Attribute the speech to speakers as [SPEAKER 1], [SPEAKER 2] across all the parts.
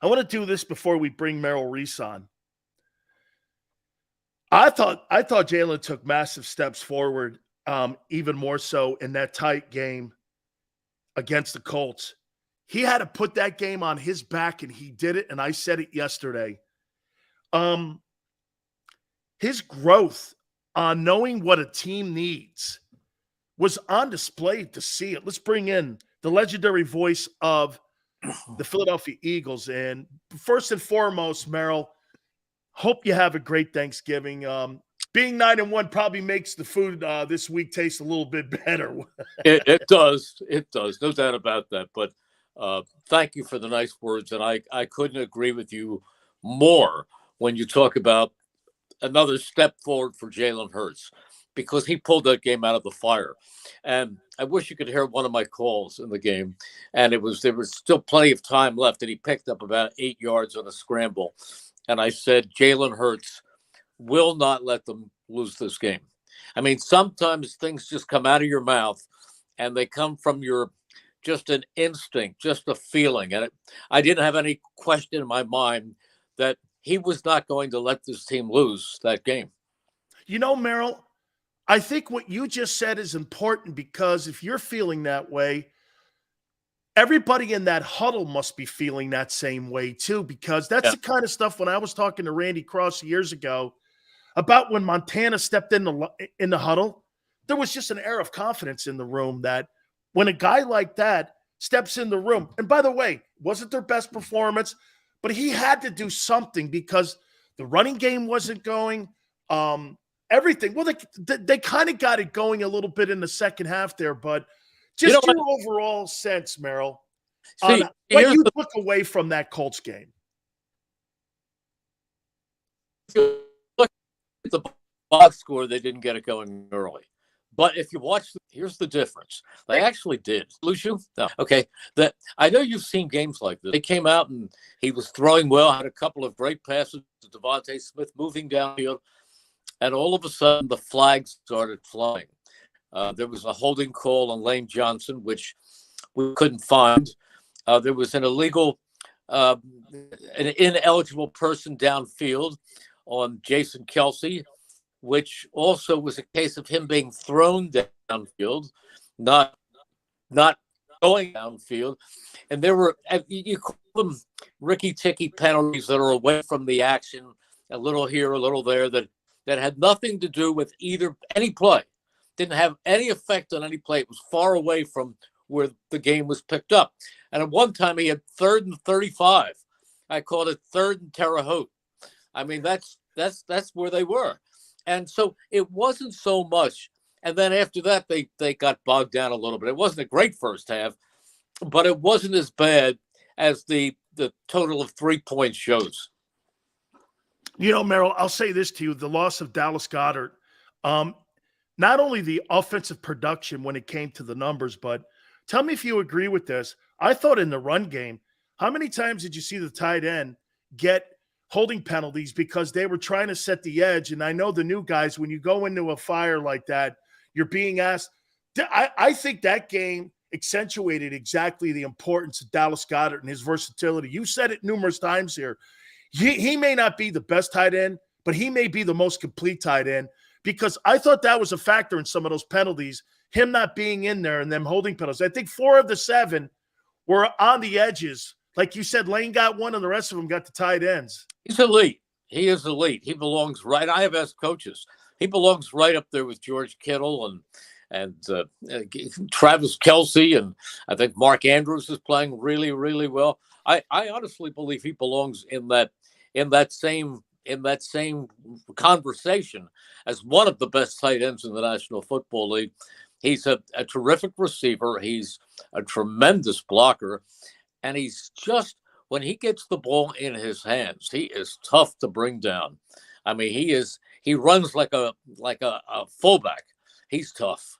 [SPEAKER 1] I want to do this before we bring Merrill Reese on. I thought Jalen took massive steps forward, even more so in that tight game against the Colts. He had to put that game on his back, and he did it. And I said it yesterday. His growth on knowing what a team needs was on display to see it. Let's bring in the legendary voice of the Philadelphia Eagles. And first and foremost, Merrill, hope you have a great Thanksgiving. Being 9-1 probably makes the food this week taste a little bit better.
[SPEAKER 2] It does. It does. No doubt about that. But thank you for the nice words. And I couldn't agree with you more when you talk about another step forward for Jalen Hurts, because he pulled that game out of the fire. And I wish you could hear one of my calls in the game. And there was still plenty of time left, and he picked up about 8 yards on a scramble. And I said, Jalen Hurts will not let them lose this game. I mean, sometimes things just come out of your mouth, and they come from your just an instinct, just a feeling. And I didn't have any question in my mind that he was not going to let this team lose that game.
[SPEAKER 1] You know, Merrill, I think what you just said is important, because if you're feeling that way, everybody in that huddle must be feeling that same way too, because that's the kind of stuff when I was talking to Randy Cross years ago about when Montana stepped in the huddle, there was just an air of confidence in the room that when a guy like that steps in the room, and by the way, wasn't their best performance, but he had to do something because the running game wasn't going. Everything. Well, they kind of got it going a little bit in the second half there, but just your overall sense, Merrill, on what you took away from that Colts game.
[SPEAKER 2] Look at the box score, they didn't get it going early. But if you watch, here's the difference. They actually did. Lose you? No. Okay. I know you've seen games like this. They came out and he was throwing well, had a couple of great passes to Devontae Smith moving downfield, and all of a sudden the flags started flying. There was a holding call on Lane Johnson, which we couldn't find. There was an ineligible person downfield on Jason Kelce, which also was a case of him being thrown downfield, not going downfield. And there were, you call them ricky-ticky penalties that are away from the action, a little here, a little there, that had nothing to do with any play. Didn't have any effect on any play. It was far away from where the game was picked up. And at one time he had 3rd and 35. I called it 3rd and Terre Haute. I mean, that's where they were. And so it wasn't so much. And then after that, they got bogged down a little bit. It wasn't a great first half, but it wasn't as bad as the total of 3 points shows.
[SPEAKER 1] You know, Merrill, I'll say this to you. The loss of Dallas Goedert, not only the offensive production when it came to the numbers, but tell me if you agree with this. I thought in the run game, how many times did you see the tight end get holding penalties because they were trying to set the edge? And I know the new guys, when you go into a fire like that, you're being asked. I think that game accentuated exactly the importance of Dallas Goedert and his versatility. You said it numerous times here. He may not be the best tight end, but he may be the most complete tight end, because I thought that was a factor in some of those penalties, him not being in there and them holding penalties. I think 4 of the 7 were on the edges. Like you said, Lane got one and the rest of them got the tight ends.
[SPEAKER 2] He's elite. He is elite. He belongs right. I have asked coaches. He belongs right up there with George Kittle and Travis Kelce, and I think Mark Andrews is playing really, really well. I honestly believe he belongs in that same conversation as one of the best tight ends in the National Football League. He's a terrific receiver. He's a tremendous blocker, and he's just, when he gets the ball in his hands, he is tough to bring down. I mean, he runs like a fullback. He's tough.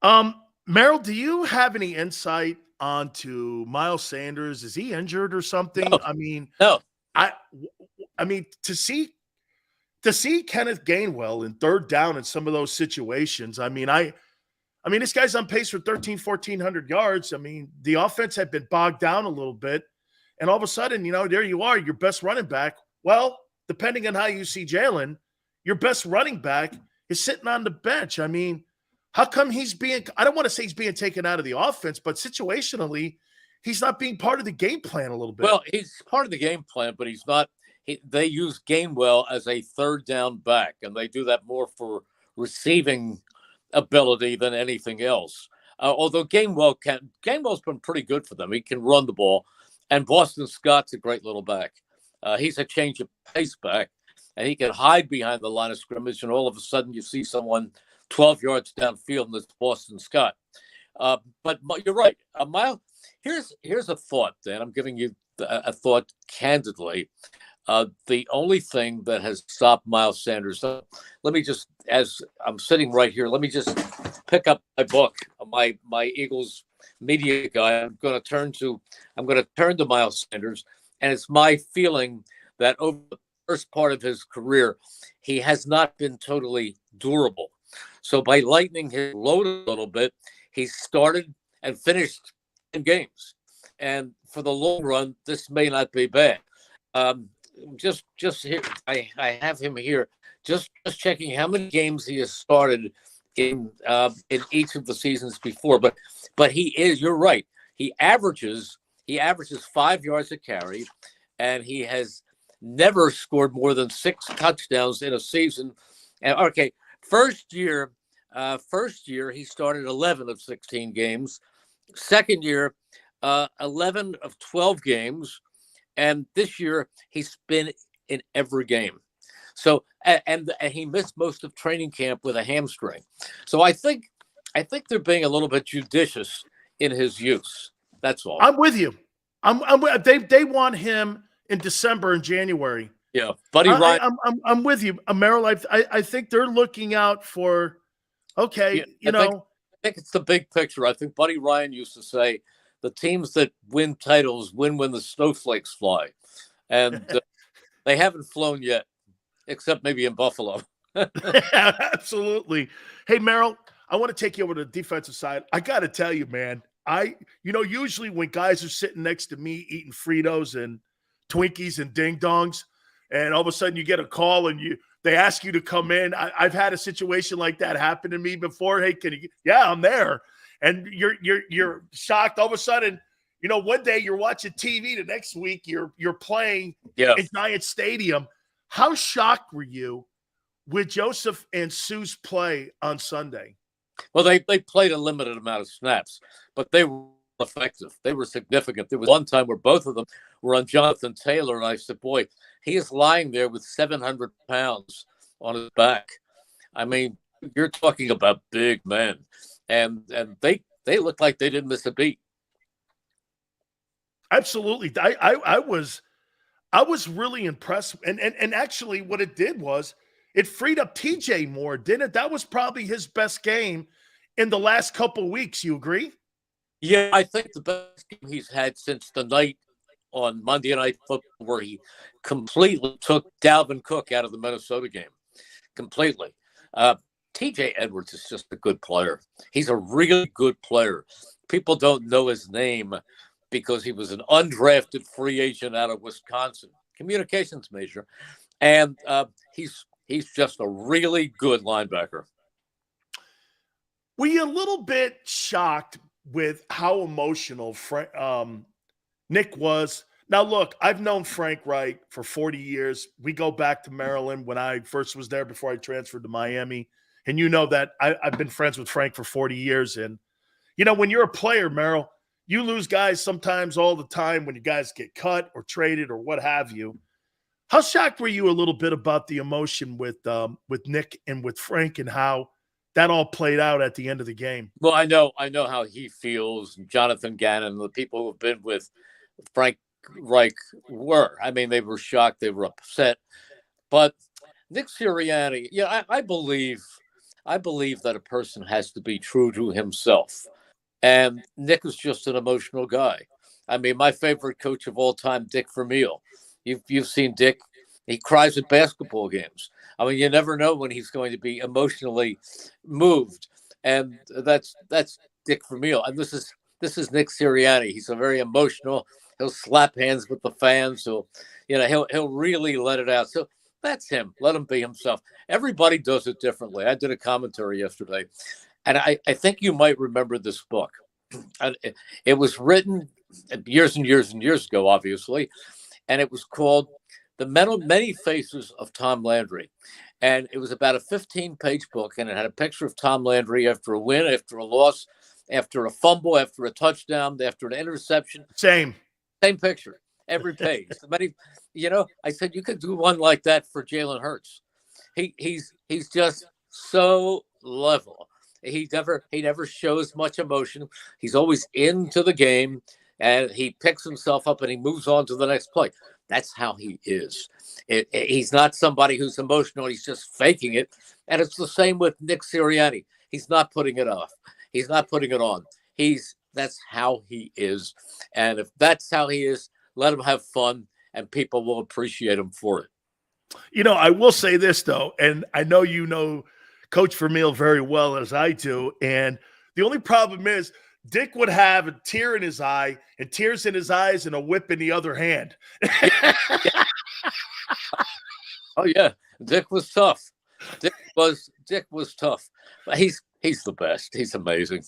[SPEAKER 1] Merrill, do you have any insight onto Miles Sanders? Is he injured or something?
[SPEAKER 2] No.
[SPEAKER 1] I mean,
[SPEAKER 2] no.
[SPEAKER 1] I mean, to see Kenneth Gainwell in 3rd down in some of those situations. I mean, this guy's on pace for 1,400 yards. I mean, the offense had been bogged down a little bit. And all of a sudden, there you are, your best running back. Well, depending on how you see Jalen, your best running back is sitting on the bench. I mean, how come I don't want to say he's being taken out of the offense, but situationally, he's not being part of the game plan a little bit.
[SPEAKER 2] Well, he's part of the game plan, but he's not. They use Gainwell as a third down back, and they do that more for receiving ability than anything else. Although Gainwell's been pretty good for them. He can run the ball, and Boston Scott's a great little back. He's a change of pace back, and he can hide behind the line of scrimmage, and all of a sudden you see someone 12 yards downfield, and it's Boston Scott. But you're right, Miles. Here's a thought, Dan. I'm giving you a thought candidly. The only thing that has stopped Miles Sanders. Let me just, as I'm sitting right here, let me just pick up my book, my Eagles media guy. I'm going to turn to Miles Sanders, and it's my feeling that over the first part of his career, he has not been totally durable. So by lightening his load a little bit, he started and finished in games, and for the long run, this may not be bad. Just here, I have him here. Just checking how many games he has started in each of the seasons before. But he is. You're right. He averages 5 yards a carry, and he has never scored more than 6 touchdowns in a season. And okay, first year he started 11 of 16 games. Second year, 11 of 12 games. And this year, he's been in every game. So, and he missed most of training camp with a hamstring. So I think they're being a little bit judicious in his use. That's all.
[SPEAKER 1] I'm with you. They want him in December and January.
[SPEAKER 2] Yeah, Buddy Ryan.
[SPEAKER 1] I'm with you, Merrill. I think they're looking out for. Okay,
[SPEAKER 2] I think it's the big picture. I think Buddy Ryan used to say, the teams that win titles win when the snowflakes fly. And they haven't flown yet, except maybe in Buffalo.
[SPEAKER 1] Absolutely. Hey, Merrill, I want to take you over to the defensive side. I got to tell you, man, usually when guys are sitting next to me eating Fritos and Twinkies and Ding Dongs, and all of a sudden you get a call and they ask you to come in. I've had a situation like that happen to me before. Hey, yeah, I'm there. And you're shocked. All of a sudden, one day you're watching TV, the next week you're playing in Giant Stadium. How shocked were you with Joseph and Sue's play on Sunday?
[SPEAKER 2] Well, they played a limited amount of snaps, but they were effective. They were significant. There was one time where both of them were on Jonathan Taylor, and I said, boy, he is lying there with 700 pounds on his back. I mean, you're talking about big men. And they looked like they didn't miss a beat.
[SPEAKER 1] Absolutely. I was really impressed. And actually what it did was it freed up TJ more, didn't it? That was probably his best game in the last couple of weeks. You agree?
[SPEAKER 2] Yeah, I think the best game he's had since the night on Monday Night Football where he completely took Dalvin Cook out of the Minnesota game. Completely. TJ Edwards is just a good player. He's a really good player. People don't know his name because he was an undrafted free agent out of Wisconsin, communications major. And he's just a really good linebacker.
[SPEAKER 1] Were you a little bit shocked with how emotional Nick was? Now, look, I've known Frank Reich for 40 years. We go back to Maryland when I first was there before I transferred to Miami. And you know that I've been friends with Frank for 40 years. And, when you're a player, Merrill, you lose guys sometimes all the time when you guys get cut or traded or what have you. How shocked were you a little bit about the emotion with Nick and with Frank and how that all played out at the end of the game?
[SPEAKER 2] Well, I know how he feels. Jonathan Gannon, the people who have been with Frank Reich were. I mean, they were shocked. They were upset. But Nick Sirianni, I believe that a person has to be true to himself. And Nick is just an emotional guy. I mean, my favorite coach of all time, Dick Vermeil. You've seen Dick. He cries at basketball games. I mean, you never know when he's going to be emotionally moved. And that's Dick Vermeil. And this is Nick Sirianni. He's a very emotional. He'll slap hands with the fans. He'll really let it out. So that's him. Let him be himself. Everybody does it differently. I did a commentary yesterday, and I think you might remember this book. It was written years and years and years ago, obviously, and it was called The Many Faces of Tom Landry. And it was about a 15-page book, and it had a picture of Tom Landry after a win, after a loss, after a fumble, after a touchdown, after an interception.
[SPEAKER 1] Same
[SPEAKER 2] picture, every page. I said you could do one like that for Jalen Hurts. He's just so level. He never shows much emotion. He's always into the game, and he picks himself up and he moves on to the next play. That's how he is. He's not somebody who's emotional. He's just faking it. And it's the same with Nick Sirianni. He's not putting it off. He's not putting it on. That's how he is. And if that's how he is, let him have fun, and people will appreciate him for it.
[SPEAKER 1] I will say this, though, and I know you know Coach Vermeil very well as I do. And the only problem is Dick would have a tear in his eye and tears in his eyes and a whip in the other hand.
[SPEAKER 2] Oh, yeah. Dick was tough. Dick was tough. But he's the best. He's amazing.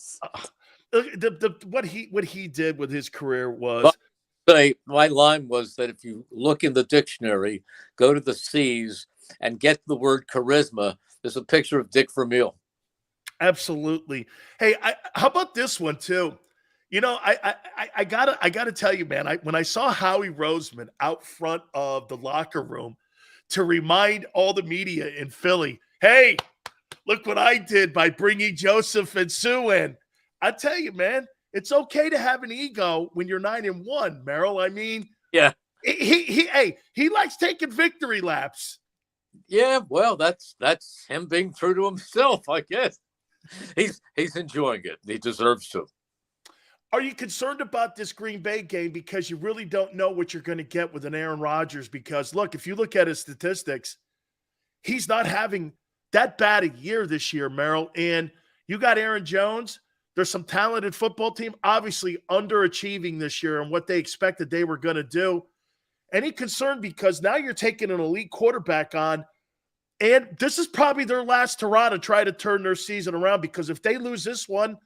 [SPEAKER 1] What he did with his career was.
[SPEAKER 2] My line was that if you look in the dictionary, go to the C's and get the word charisma, there's a picture of Dick Vermeil.
[SPEAKER 1] Absolutely. Hey, how about this one too? I gotta tell you, man. When I saw Howie Roseman out front of the locker room to remind all the media in Philly, hey, look what I did by bringing Joseph and Sue in. I tell you, man, it's okay to have an ego when you're 9-1, Merrill. I mean,
[SPEAKER 2] yeah,
[SPEAKER 1] he likes taking victory laps.
[SPEAKER 2] Yeah, well, that's him being true to himself, I guess. He's enjoying it. He deserves to.
[SPEAKER 1] Are you concerned about this Green Bay game because you really don't know what you're going to get with an Aaron Rodgers? Because, look, if you look at his statistics, he's not having that bad a year this year, Merrill. And you got Aaron Jones. There's some talented football team, obviously underachieving this year and what they expected they were going to do. Any concern because now you're taking an elite quarterback on, and this is probably their last hurrah to try to turn their season around, because if they lose this one,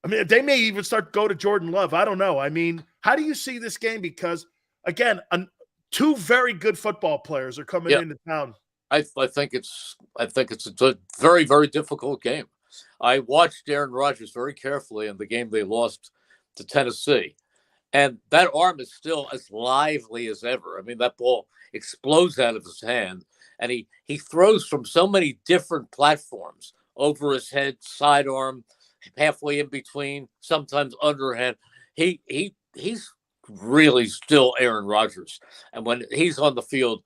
[SPEAKER 1] I mean, they may even start to go to Jordan Love. I don't know. I mean, how do you see this game? Because, again, two very good football players are coming into town.
[SPEAKER 2] I think it's a very, very difficult game. I watched Aaron Rodgers very carefully in the game they lost to Tennessee. And that arm is still as lively as ever. I mean, that ball explodes out of his hand, and he throws from so many different platforms, over his head, sidearm, halfway in between, sometimes underhand. He's really still Aaron Rodgers. And when he's on the field,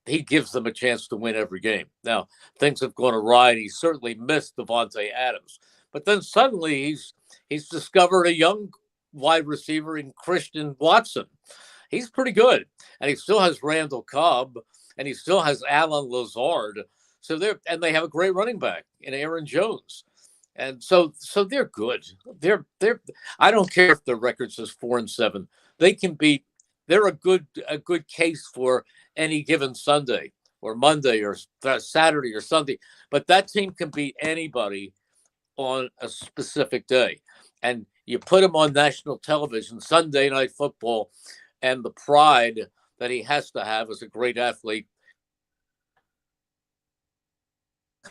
[SPEAKER 2] he gives them a chance to win every game. Now, things have gone awry, and he certainly missed Devontae Adams. But then suddenly he's discovered a young wide receiver in Christian Watson. He's pretty good. And he still has Randall Cobb, and he still has Alan Lazard. So they have a great running back in Aaron Jones. And so they're good. They're I don't care if their record says 4-7. They can beat. They're a good case for any given Sunday or Monday or Saturday or Sunday. But that team can beat anybody on a specific day. And you put him on national television, Sunday Night Football, and the pride that he has to have as a great athlete.
[SPEAKER 1] I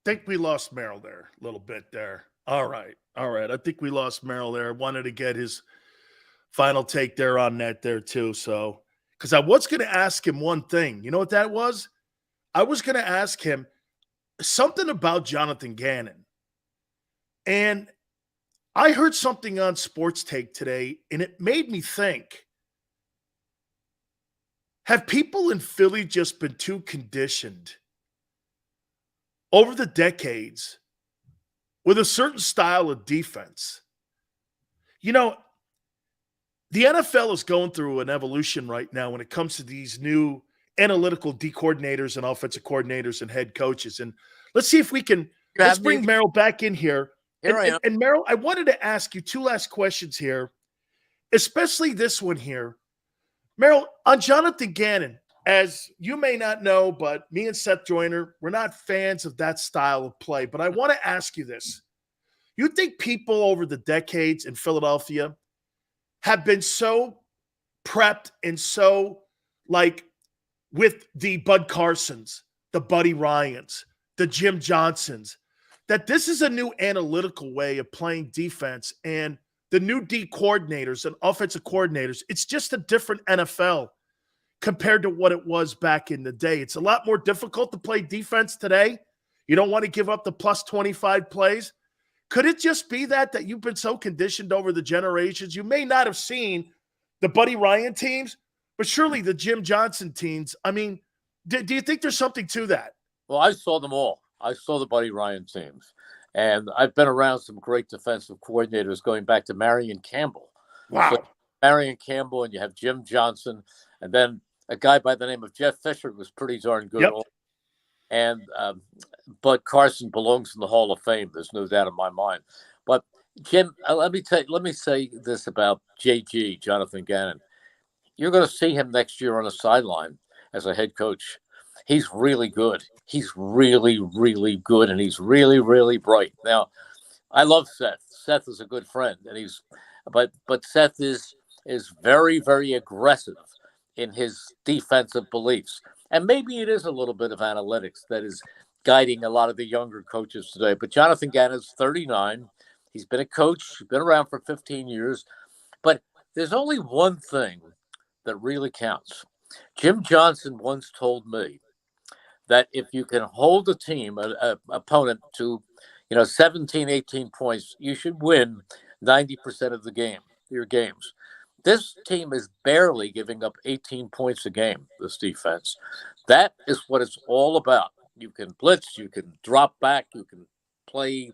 [SPEAKER 1] think we lost Merrill there a little bit there. All right. I think we lost Merrill there. I wanted to get his final take there on that there too. So, because I was going to ask him one thing. You know what that was? I was going to ask him something about Jonathan Gannon. And I heard something on Sports Take today, and it made me think, have people in Philly just been too conditioned over the decades with a certain style of defense? You know, the NFL is going through an evolution right now when it comes to these new analytical D coordinators and offensive coordinators and head coaches. And let's see if we can, let's bring Merrill back in here.
[SPEAKER 2] Here I am.
[SPEAKER 1] And Merrill, I wanted to ask you two last questions here, especially this one here. Merrill, on Jonathan Gannon, as you may not know, but me and Seth Joyner, we're not fans of that style of play. But I want to ask you this. You think people over the decades in Philadelphia have been so prepped and so like with the Bud Carsons, the Buddy Ryans, the Jim Johnsons, that this is a new analytical way of playing defense, and the new D coordinators and offensive coordinators, it's just a different NFL compared to what it was back in the day. It's a lot more difficult to play defense today. You don't want to give up the plus 25 plays. Could it just be that you've been so conditioned over the generations? You may not have seen the Buddy Ryan teams, but surely the Jim Johnson teams. I mean, do you think there's something to that?
[SPEAKER 2] Well, I saw them all. I saw the Buddy Ryan teams. And I've been around some great defensive coordinators going back to Marion Campbell.
[SPEAKER 1] Wow.
[SPEAKER 2] So Marion Campbell, and you have Jim Johnson, and then a guy by the name of Jeff Fisher was pretty darn good.
[SPEAKER 1] Yep.
[SPEAKER 2] And Bud Carson belongs in the Hall of Fame. There's no doubt in my mind. But Jim, let me say this about JG, Jonathan Gannon. You're going to see him next year on the sideline as a head coach. He's really good. He's really, really good, and he's really, really bright. Now, I love Seth. Seth is a good friend, and but Seth is very, very aggressive in his defensive beliefs. And maybe it is a little bit of analytics that is guiding a lot of the younger coaches today. But Jonathan Gannon is 39. He's been a coach. He's been around for 15 years. But there's only one thing that really counts. Jim Johnson once told me that if you can hold a team, an opponent to, 17, 18 points, you should win 90% of your games. This team is barely giving up 18 points a game, this defense. That is what it's all about. You can blitz, you can drop back, you can play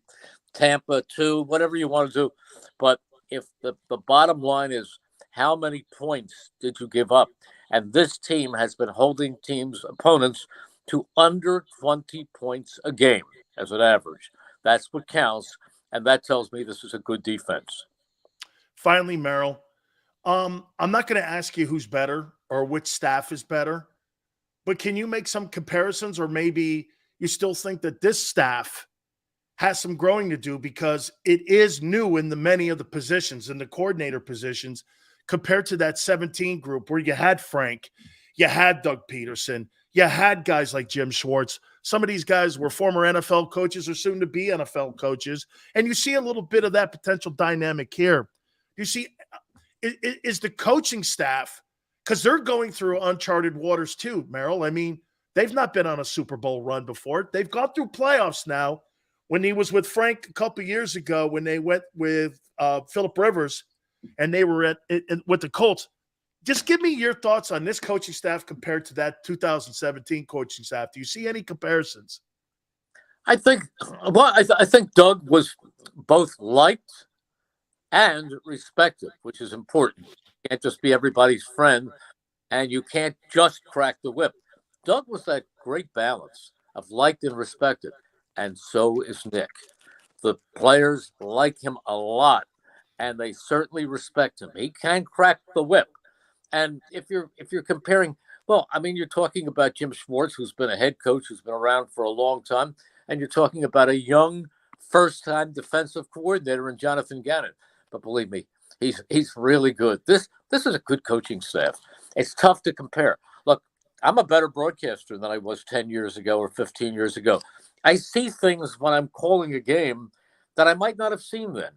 [SPEAKER 2] Tampa 2, whatever you want to do. But if the bottom line is how many points did you give up? And this team has been holding opponents to under 20 points a game as an average. That's what counts, and that tells me this is a good defense.
[SPEAKER 1] Finally, Merrill, I'm not going to ask you who's better or which staff is better, but can you make some comparisons, or maybe you still think that this staff has some growing to do because it is new in many of the positions, in the coordinator positions, compared to that 17 group where you had Frank, you had Doug Peterson, you had guys like Jim Schwartz. Some of these guys were former NFL coaches or soon to be NFL coaches. And you see a little bit of that potential dynamic here. You see, is the coaching staff, because they're going through uncharted waters too, Merrill. I mean, they've not been on a Super Bowl run before. They've gone through playoffs now. When he was with Frank a couple of years ago, when they went with Phillip Rivers and they were with the Colts. Just give me your thoughts on this coaching staff compared to that 2017 coaching staff. Do you see any comparisons?
[SPEAKER 2] I think Doug was both liked and respected, which is important. You can't just be everybody's friend, and you can't just crack the whip. Doug was that great balance of liked and respected, and so is Nick. The players like him a lot, and they certainly respect him. He can crack the whip. And if you're comparing, well, I mean, you're talking about Jim Schwartz, who's been a head coach, who's been around for a long time, and you're talking about a young first-time defensive coordinator in Jonathan Gannon. But believe me, he's really good. This is a good coaching staff. It's tough to compare. Look, I'm a better broadcaster than I was 10 years ago or 15 years ago. I see things when I'm calling a game that I might not have seen then.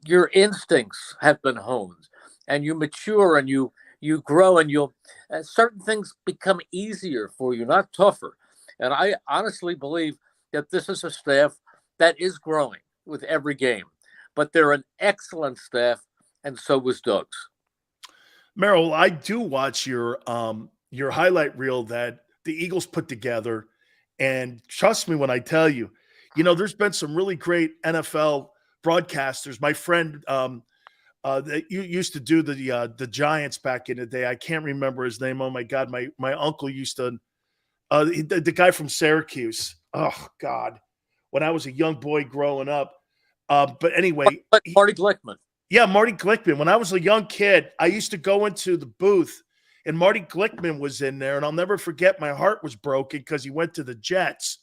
[SPEAKER 2] Your instincts have been honed. And you mature and you grow, and certain things become easier for you, not tougher. And I honestly believe that this is a staff that is growing with every game. But they're an excellent staff, and so was Doug's.
[SPEAKER 1] Merrill, I do watch your highlight reel that the Eagles put together, and trust me when I tell you, there's been some really great NFL broadcasters. My friend. That you used to do the Giants back in the day. I can't remember his name. Oh my God, my uncle used to. The guy from Syracuse. Oh God, when I was a young boy growing up, But anyway,
[SPEAKER 2] Marty Glickman.
[SPEAKER 1] Yeah, Marty Glickman. When I was a young kid, I used to go into the booth, and Marty Glickman was in there, and I'll never forget. My heart was broken because he went to the Jets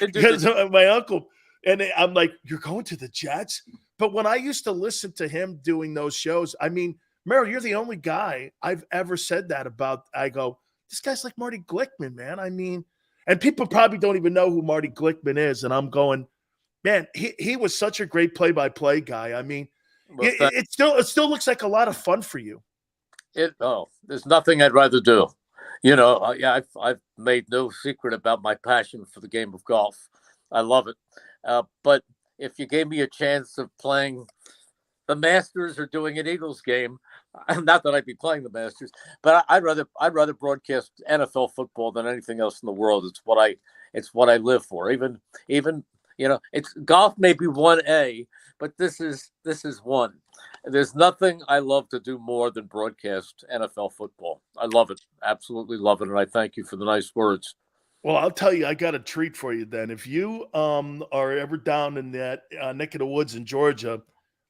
[SPEAKER 1] because of my uncle. And I'm like, "You're going to the Jets?" But when I used to listen to him doing those shows, I mean, Merrill, you're the only guy I've ever said that about. I go, this guy's like Marty Glickman, man. I mean, and people probably don't even know who Marty Glickman is, and I'm going, man, he was such a great play-by-play guy. I mean,
[SPEAKER 2] Well,
[SPEAKER 1] it still looks like a lot of fun for you.
[SPEAKER 2] There's nothing I'd rather do. Yeah, I've made no secret about my passion for the game of golf. I love it. But if you gave me a chance of playing the Masters or doing an Eagles game, not that I'd be playing the Masters, but I'd rather broadcast NFL football than anything else in the world. It's what I live for. Even it's golf may be 1A, but this is 1. There's nothing I love to do more than broadcast NFL football. I love it. Absolutely love it. And I thank you for the nice words.
[SPEAKER 1] Well, I'll tell you, I got a treat for you then. If you are ever down in that neck of the woods in Georgia,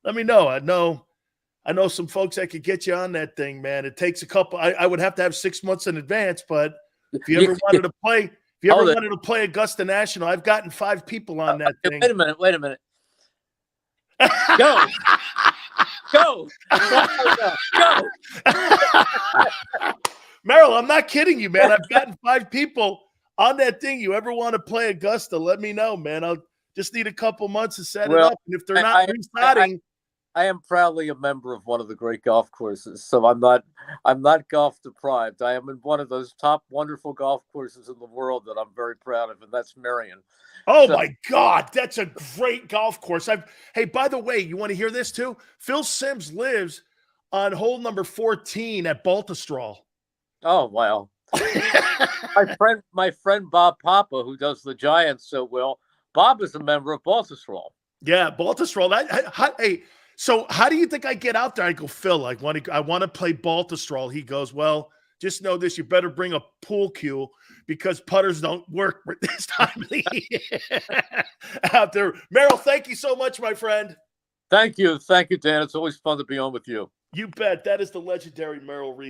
[SPEAKER 1] let me know. I know some folks that could get you on that thing, man. It takes a couple. I would have to have 6 months in advance, but if you ever wanted to play, wanted to play Augusta National, I've gotten 5 people on that thing.
[SPEAKER 2] Wait a minute. Go. Go. Go.
[SPEAKER 1] Merrill, I'm not kidding you, man. I've gotten 5 people on that thing. You ever want to play Augusta, let me know, man. I'll just need a couple months to set it up. And if they're not restarting,
[SPEAKER 2] I am proudly a member of one of the great golf courses, so I'm not golf deprived. I am in one of those top wonderful golf courses in the world that I'm very proud of, and that's Marion.
[SPEAKER 1] Oh my God, that's a great golf course. Hey, by the way, you want to hear this too? Phil Simms lives on hole number 14 at Baltusrol.
[SPEAKER 2] Oh wow. my friend Bob Papa, who does the Giants so well, Bob is a member of Baltusrol.
[SPEAKER 1] Yeah, Baltusrol. Hey, so how do you think I get out there? I go, Phil, I want to play Baltusrol. He goes, well, just know this, you better bring a pool cue because putters don't work this time of the year out there. Merrill, thank you so much, my friend.
[SPEAKER 2] Thank you, Dan. It's always fun to be on with you.
[SPEAKER 1] You bet. That is the legendary Merrill Reese.